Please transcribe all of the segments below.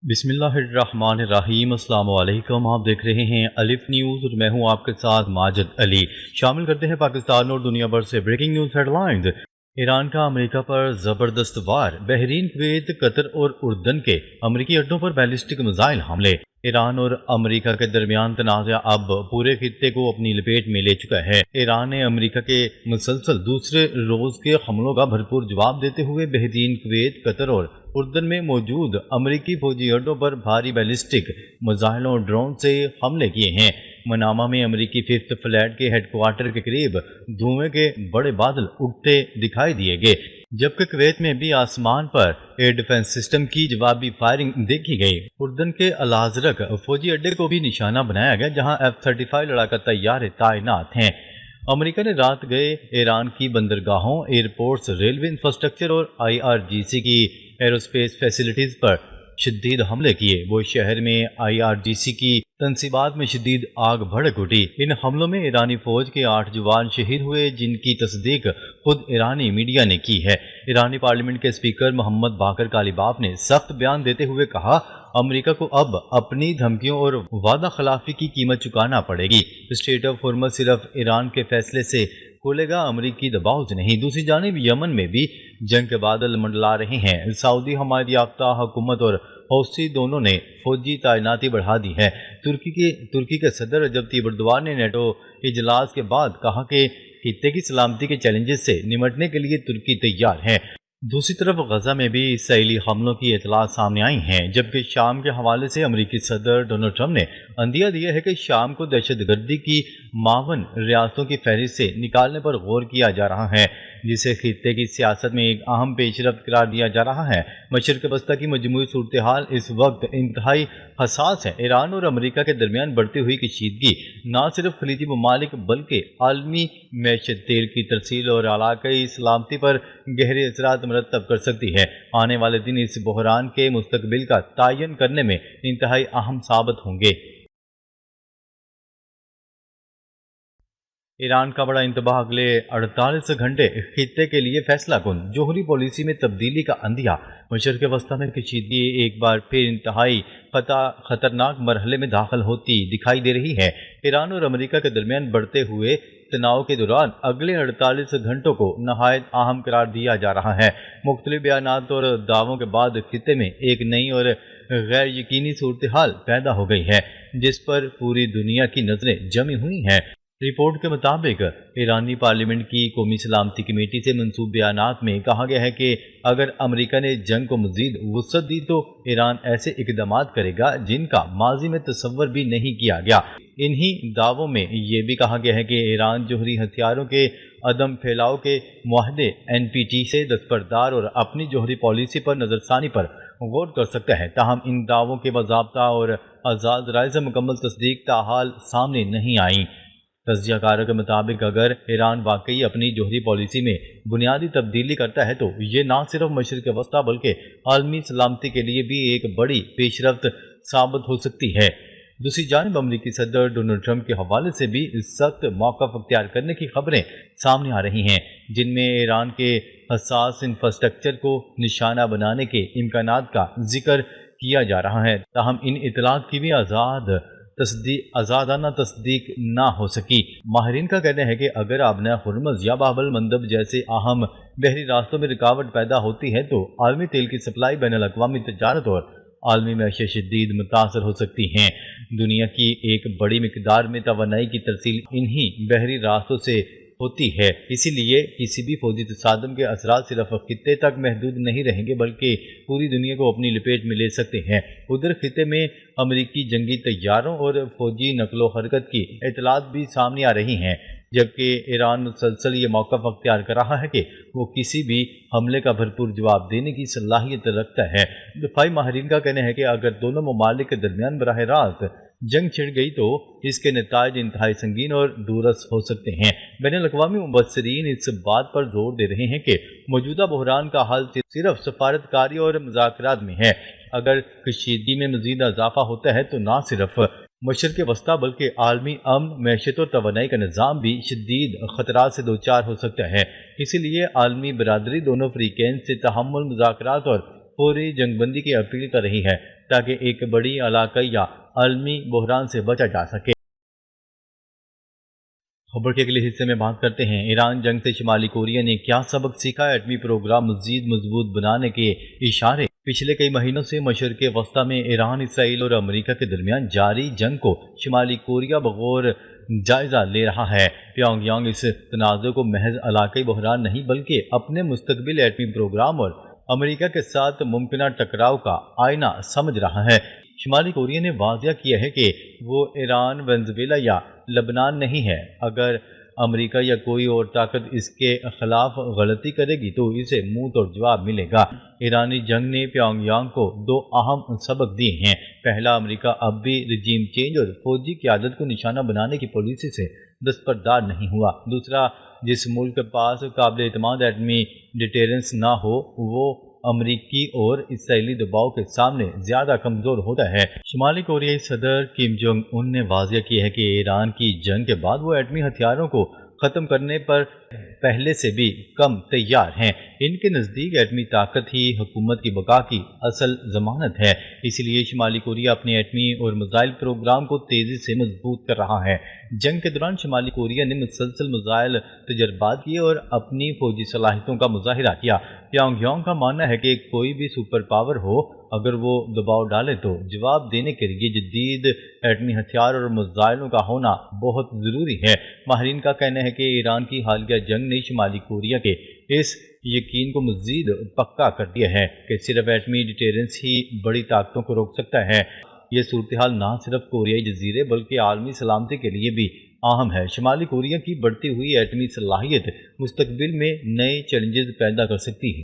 بسم اللہ الرحمن الرحیم۔ السلام علیکم، آپ دیکھ رہے ہیں الف نیوز اور میں ہوں آپ کے ساتھ ماجد علی۔ شامل کرتے ہیں پاکستان اور دنیا بھر سے breaking news headlines. Iran کا امریکہ پر زبردست وار، بحرین، کویت، قطر اور اردن کے امریکی اڈوں پر بیلسٹک میزائل حملے۔ ایران اور امریکہ کے درمیان تنازع اب پورے خطے کو اپنی لپیٹ میں لے چکا ہے۔ ایران نے امریکہ کے مسلسل دوسرے روز کے حملوں کا بھرپور جواب دیتے ہوئے بحرین، کویت، قطر اور اردن میں موجود امریکی فوجی اڈوں پر بھاری بیلسٹک میزائلوں اور ڈرون سے حملے کیے ہیں۔ منامہ میں امریکی ففتھ فلیٹ کے ہیڈ کوارٹر کے قریب دھوئیں کے بڑے بادل اٹھتے دکھائی دیے گئے، جبکہ کویت میں بھی آسمان پر ایئر ڈیفنس سسٹم کی جوابی فائرنگ دیکھی گئی۔ اردن کے الازرق فوجی اڈے کو بھی نشانہ بنایا گیا، جہاں F-35 لڑاکا طیارے تعینات ہیں۔ امریکہ نے رات گئے ایران کی بندرگاہوں، ایئرپورٹس، ریلوے انفراسٹرکچر اور IRGC کی ایروسپیس فیسلٹیز پر شدید حملے کیے۔ وہ شہر میں IRGC کی تنصیبات میں شدید آگ بھڑک اٹھی۔ ان حملوں میں ایرانی فوج کے 8 جوان شہید ہوئے، جن کی تصدیق خود ایرانی میڈیا نے کی ہے۔ ایرانی پارلیمنٹ کے اسپیکر محمد باقر کالیباف نے سخت بیان دیتے ہوئے کہا، امریکہ کو اب اپنی دھمکیوں اور وعدہ خلافی کی قیمت چکانا پڑے گی۔ اسٹریٹ آف ہرمز صرف ایران کے فیصلے سے کھلے گا، امریکی دباؤ سے نہیں۔ دوسری جانب یمن میں بھی جنگ کے بادل منڈلا رہے ہیں۔ سعودی حمایت یافتہ حکومت اور حوثی دونوں نے فوجی تعیناتی بڑھا دی ہے۔ ترکی کے صدر رجب طیب ایردوان نے نیٹو اجلاس کے بعد کہا کہ خطے کی سلامتی کے چیلنجز سے نمٹنے کے لیے ترکی تیار ہے۔ دوسری طرف غزہ میں بھی اسرائیلی حملوں کی اطلاعات سامنے آئی ہیں، جبکہ شام کے حوالے سے امریکی صدر ڈونلڈ ٹرمپ نے عندیہ دیا ہے کہ شام کو دہشت گردی کی معاون ریاستوں کی فہرست سے نکالنے پر غور کیا جا رہا ہے، جسے خطے کی سیاست میں ایک اہم پیش رفت قرار دیا جا رہا ہے۔ مشرق وسطی کی مجموعی صورتحال اس وقت انتہائی حساس ہے۔ ایران اور امریکہ کے درمیان بڑھتی ہوئی کشیدگی نہ صرف خلیجی ممالک بلکہ عالمی معیشت، تیل کی ترسیل اور علاقائی سلامتی پر گہرے اثرات مرتب کر سکتی ہے۔ آنے والے دن اس بحران کے مستقبل کا تعین کرنے میں انتہائی اہم ثابت ہوں گے۔ ایران کا بڑا انتباہ اگلے 48 گھنٹے خطے کے لیے فیصلہ کن، جوہری پالیسی میں تبدیلی کا عندیہ۔ مشرق وسطی میں کشیدگی ایک بار پھر انتہائی خطرناک مرحلے میں داخل ہوتی دکھائی دے رہی ہے۔ ایران اور امریکہ کے درمیان بڑھتے ہوئے تناؤ کے دوران اگلے 48 گھنٹوں کو نہایت اہم قرار دیا جا رہا ہے۔ مختلف بیانات اور دعووں کے بعد خطے میں ایک نئی اور غیر یقینی صورتحال پیدا ہو گئی ہے، جس پر پوری دنیا کی نظریں جمی ہوئی ہیں۔ رپورٹ کے مطابق ایرانی پارلیمنٹ کی قومی سلامتی کمیٹی سے منسوب بیانات میں کہا گیا ہے کہ اگر امریکہ نے جنگ کو مزید وسعت دی تو ایران ایسے اقدامات کرے گا جن کا ماضی میں تصور بھی نہیں کیا گیا۔ انہی دعووں میں یہ بھی کہا گیا ہے کہ ایران جوہری ہتھیاروں کے عدم پھیلاؤ کے معاہدے NPT سے دستبردار اور اپنی جوہری پالیسی پر نظر ثانی پر غور کر سکتا ہے۔ تاہم ان دعووں کے باضابطہ اور آزاد رائے سے مکمل تصدیق تاحال سامنے نہیں آئیں۔ تجزیہ کاروں کے مطابق اگر ایران واقعی اپنی جوہری پالیسی میں بنیادی تبدیلی کرتا ہے تو یہ نہ صرف مشرق وسطی بلکہ عالمی سلامتی کے لیے بھی ایک بڑی پیش رفت ثابت ہو سکتی ہے۔ دوسری جانب امریکی صدر ڈونلڈ ٹرمپ کے حوالے سے بھی سخت موقف اختیار کرنے کی خبریں سامنے آ رہی ہیں، جن میں ایران کے حساس انفراسٹرکچر کو نشانہ بنانے کے امکانات کا ذکر کیا جا رہا ہے۔ تاہم ان اطلاعات کی بھی آزادانہ تصدیق نہ ہو سکی۔ ماہرین کا کہنا ہے کہ اگر آبنہ ہرمز یا باب المندب جیسے اہم بحری راستوں میں رکاوٹ پیدا ہوتی ہے تو عالمی تیل کی سپلائی، بین الاقوامی تجارت اور عالمی معیشت شدید متاثر ہو سکتی ہیں۔ دنیا کی ایک بڑی مقدار میں توانائی کی ترسیل انہی بحری راستوں سے ہوتی ہے، اسی لیے کسی بھی فوجی تصادم کے اثرات صرف خطے تک محدود نہیں رہیں گے بلکہ پوری دنیا کو اپنی لپیٹ میں لے سکتے ہیں۔ ادھر خطے میں امریکی جنگی طیاروں اور فوجی نقل و حرکت کی اطلاعات بھی سامنے آ رہی ہیں، جبکہ ایران مسلسل یہ موقف اختیار کر رہا ہے کہ وہ کسی بھی حملے کا بھرپور جواب دینے کی صلاحیت رکھتا ہے۔ دفاعی ماہرین کا کہنا ہے کہ اگر دونوں ممالک کے درمیان براہ راست جنگ چھڑ گئی تو اس کے نتائج انتہائی سنگین اور دورس ہو سکتے ہیں۔ بین الاقوامی مبصرین اس بات پر زور دے رہے ہیں کہ موجودہ بحران کا حل صرف سفارت کاری اور مذاکرات میں ہے۔ اگر کشیدگی میں مزید اضافہ ہوتا ہے تو نہ صرف مشرق وسطی بلکہ عالمی امن، معیشت اور توانائی کا نظام بھی شدید خطرات سے دوچار ہو سکتا ہے۔ اسی لیے عالمی برادری دونوں فریقین سے تحمل، مذاکرات اور فوری جنگ بندی کی اپیل کر رہی ہے۔ تاکہ ایک بڑی علاقائی یا عالمی بحران سے بچا جا سکے۔ خبر کے اگلے حصے میں بات کرتے ہیں ایران جنگ سے شمالی کوریا نے کیا سبق سیکھا، ایٹمی پروگرام مزید مضبوط بنانے کے اشارے۔ پچھلے کئی مہینوں سے مشرق وسطیٰ میں ایران، اسرائیل اور امریکہ کے درمیان جاری جنگ کو شمالی کوریا بغور جائزہ لے رہا ہے۔ پیونگ یانگ اس تنازع کو محض علاقائی بحران نہیں بلکہ اپنے مستقبل ایٹمی پروگرام اور امریکہ کے ساتھ ممکنہ ٹکراؤ کا آئینہ سمجھ رہا ہے۔ شمالی کوریا نے واضح کیا ہے کہ وہ ایران، وینزویلا یا لبنان نہیں ہے۔ اگر امریکہ یا کوئی اور طاقت اس کے خلاف غلطی کرے گی تو اسے منہ توڑ جواب ملے گا۔ ایرانی جنگ نے پیونگ یانگ کو دو اہم سبق دیے ہیں۔ پہلا، امریکہ اب بھی رجیم چینج اور فوجی قیادت کو نشانہ بنانے کی پالیسی سے دستبردار نہیں ہوا۔ دوسرا، جس ملک کے پاس قابل اعتماد ایٹمی ڈیٹرنس نہ ہو وہ امریکی اور اسرائیلی دباؤ کے سامنے زیادہ کمزور ہوتا ہے۔ شمالی کوریائی صدر کم جونگ ان نے واضح کیا ہے کہ ایران کی جنگ کے بعد وہ ایٹمی ہتھیاروں کو ختم کرنے پر پہلے سے بھی کم تیار ہیں۔ ان کے نزدیک ایٹمی طاقت ہی حکومت کی بقا کی اصل ضمانت ہے۔ اس لیے شمالی کوریا اپنے ایٹمی اور میزائل پروگرام کو تیزی سے مضبوط کر رہا ہے۔ جنگ کے دوران شمالی کوریا نے مسلسل میزائل تجربات کیے اور اپنی فوجی صلاحیتوں کا مظاہرہ کیا۔ پیونگ یانگ کا ماننا ہے کہ کوئی بھی سپر پاور ہو، اگر وہ دباؤ ڈالے تو جواب دینے کے لیے جدید ایٹمی ہتھیار اور میزائلوں کا ہونا بہت ضروری ہے۔ ماہرین کا کہنا ہے کہ ایران کی حالیہ جنگ نے شمالی کوریا کے اس یقین کو مزید پکا کر دیا ہے کہ صرف ایٹمی ڈیٹرنس ہی بڑی طاقتوں کو روک سکتا ہے۔ یہ صورتحال نہ صرف کوریائی جزیرے بلکہ عالمی سلامتی کے لیے بھی اہم ہے۔ شمالی کوریا کی بڑھتی ہوئی ایٹمی صلاحیت مستقبل میں نئے چیلنجز پیدا کر سکتی ہے۔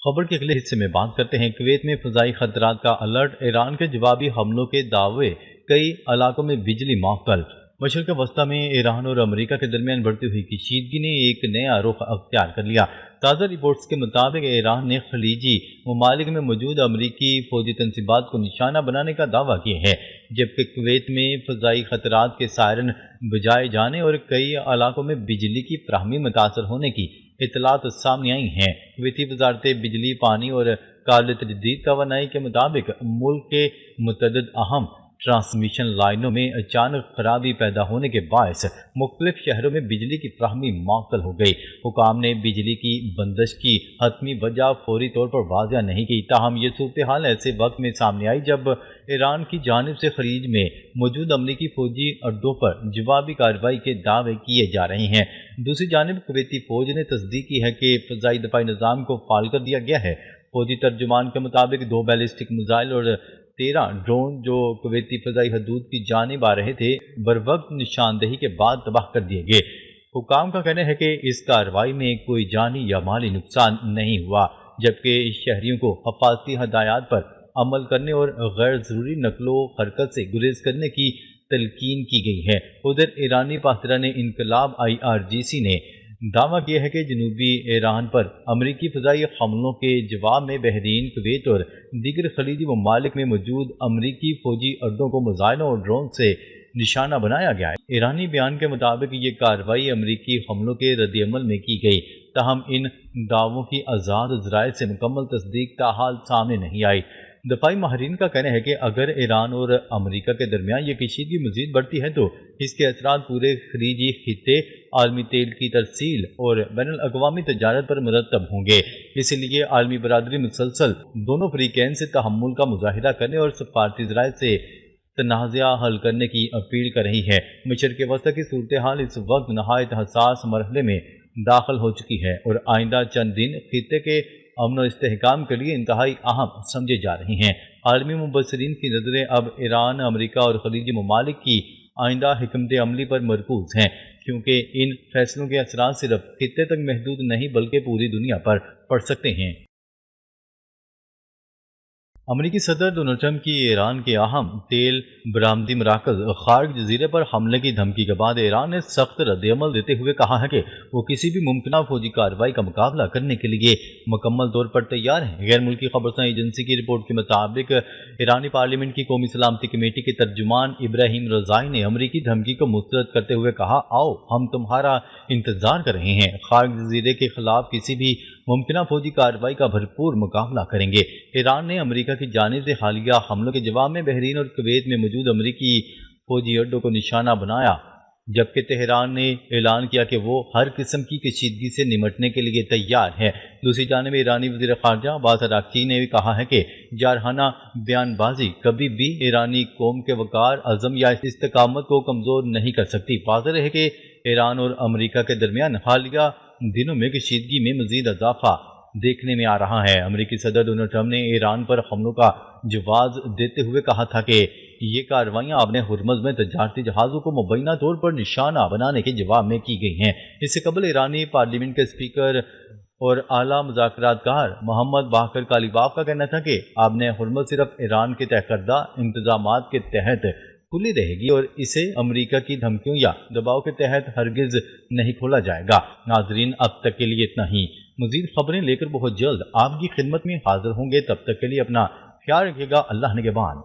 خبر کے اگلے حصے میں بات کرتے ہیں کویت میں فضائی خطرات کا الرٹ، ایران کے جوابی حملوں کے دعوے، کئی علاقوں میں بجلی معطل۔ مشرق وسطیٰ میں ایران اور امریکہ کے درمیان بڑھتی ہوئی کشیدگی نے ایک نیا رخ اختیار کر لیا۔ تازہ رپورٹس کے مطابق ایران نے خلیجی ممالک میں موجود امریکی فوجی تنصیبات کو نشانہ بنانے کا دعویٰ کیا ہے، جبکہ کویت میں فضائی خطرات کے سائرن بجائے جانے اور کئی علاقوں میں بجلی کی فراہمی متاثر ہونے کی اطلاعات سامنے آئی ہیں۔ کویتی وزارت بجلی، پانی اور قابل تجدید توانائی کے مطابق ملک کے متعدد اہم ٹرانسمیشن لائنوں میں اچانک خرابی پیدا ہونے کے باعث مختلف شہروں میں بجلی کی فراہمی معطل ہو گئی۔ حکام نے بجلی کی بندش کی حتمی وجہ فوری طور پر واضح نہیں کی، تاہم یہ صورتحال ایسے وقت میں سامنے آئی جب ایران کی جانب سے خلیج میں موجود امریکی فوجی اڈوں پر جوابی کارروائی کے دعوے کیے جا رہے ہیں۔ دوسری جانب کویتی فوج نے تصدیق کی ہے کہ فضائی دفاعی نظام کو فعال کر دیا گیا ہے۔ فوجی ترجمان کے مطابق 2 بیلسٹک میزائل اور 13 ڈرون جو کویتی فضائی حدود کی جانب آ رہے تھے بروقت نشاندہی کے بعد تباہ کر دیے گئے۔ حکام کا کہنا ہے کہ اس کارروائی میں کوئی جانی یا مالی نقصان نہیں ہوا، جبکہ شہریوں کو حفاظتی ہدایات پر عمل کرنے اور غیر ضروری نقل و حرکت سے گریز کرنے کی تلقین کی گئی ہے۔ ادھر ایرانی پاسداران انقلاب IRGC نے دعویٰ کیا ہے کہ جنوبی ایران پر امریکی فضائی حملوں کے جواب میں بحرین، کویت اور دیگر خلیجی ممالک میں موجود امریکی فوجی اڈوں کو میزائلوں اور ڈرون سے نشانہ بنایا گیا ہے۔ ایرانی بیان کے مطابق یہ کارروائی امریکی حملوں کے رد عمل میں کی گئی، تاہم ان دعووں کی آزاد ذرائع سے مکمل تصدیق تاحال سامنے نہیں آئی۔ دفاعی ماہرین کا کہنا ہے کہ اگر ایران اور امریکہ کے درمیان یہ کشیدگی مزید بڑھتی ہے تو اس کے اثرات پورے خلیجی خطے، عالمی تیل کی ترسیل اور بین الاقوامی تجارت پر مرتب ہوں گے۔ اس لیے عالمی برادری مسلسل دونوں فریقین سے تحمل کا مظاہرہ کرنے اور سفارتی ذرائع سے تنازعہ حل کرنے کی اپیل کر رہی ہے۔ مشرق وسطیٰ کی صورتحال اس وقت نہایت حساس مرحلے میں داخل ہو چکی ہے اور آئندہ چند دن خطے کے امن و استحکام کے لیے انتہائی اہم سمجھے جا رہے ہیں۔ عالمی مبصرین کی نظریں اب ایران، امریکہ اور خلیجی ممالک کی آئندہ حکمت عملی پر مرکوز ہیں، کیونکہ ان فیصلوں کے اثرات صرف خطے تک محدود نہیں بلکہ پوری دنیا پر پڑ سکتے ہیں۔ امریکی صدر ڈونلڈ ٹرمپ کی ایران کے اہم تیل برآمدی مراکز خارج جزیرے پر حملے کی دھمکی کے بعد ایران نے سخت رد عمل دیتے ہوئے کہا ہے کہ وہ کسی بھی ممکنہ فوجی کارروائی کا مقابلہ کرنے کے لیے مکمل طور پر تیار ہیں۔ غیر ملکی خبرساں ایجنسی کی رپورٹ کے مطابق ایرانی پارلیمنٹ کی قومی سلامتی کمیٹی کے ترجمان ابراہیم رضائی نے امریکی دھمکی کو مسترد کرتے ہوئے کہا، آؤ ہم تمہارا انتظار کر رہے ہیں، خارج جزیرے کے خلاف کسی بھی ممکنہ فوجی کارروائی کا بھرپور مقابلہ کریں گے۔ ایران نے امریکہ کی جانب سے حالیہ حملوں کے جواب میں بحرین اور کویت میں موجود امریکی فوجی اڈوں کو نشانہ بنایا، جبکہ تہران نے اعلان کیا کہ وہ ہر قسم کی کشیدگی سے نمٹنے کے لیے تیار ہے۔ دوسری جانب ایرانی وزیر خارجہ عباس اراغچی نے بھی کہا ہے کہ جارحانہ بیان بازی کبھی بھی ایرانی قوم کے وقار، عزم یا استقامت کو کمزور نہیں کر سکتی۔ واضح ہے کہ ایران اور امریکہ کے درمیان حالیہ دنوں میں کشیدگی میں مزید اضافہ دیکھنے میں آ رہا ہے۔ امریکی صدر ڈونلڈ ٹرمپ نے ایران پر حملوں کا جواز دیتے ہوئے کہا تھا کہ یہ کارروائیاں اپنے ہرمز میں تجارتی جہازوں کو مبینہ طور پر نشانہ بنانے کے جواب میں کی گئی ہیں۔ اس سے قبل ایرانی پارلیمنٹ کے اسپیکر اور اعلیٰ مذاکرات کار محمد باقر کالیباف کا کہنا تھا کہ آپ نے ہرمز صرف ایران کے طے کردہ انتظامات کے تحت کھلی رہے گی اور اسے امریکہ کی دھمکیوں یا دباؤ کے تحت ہرگز نہیں کھولا جائے گا۔ ناظرین، اب تک کے لیے اتنا ہی۔ مزید خبریں لے کر بہت جلد آپ کی خدمت میں حاضر ہوں گے، تب تک کے لیے اپنا خیال رکھیے گا۔ اللہ نگہبان۔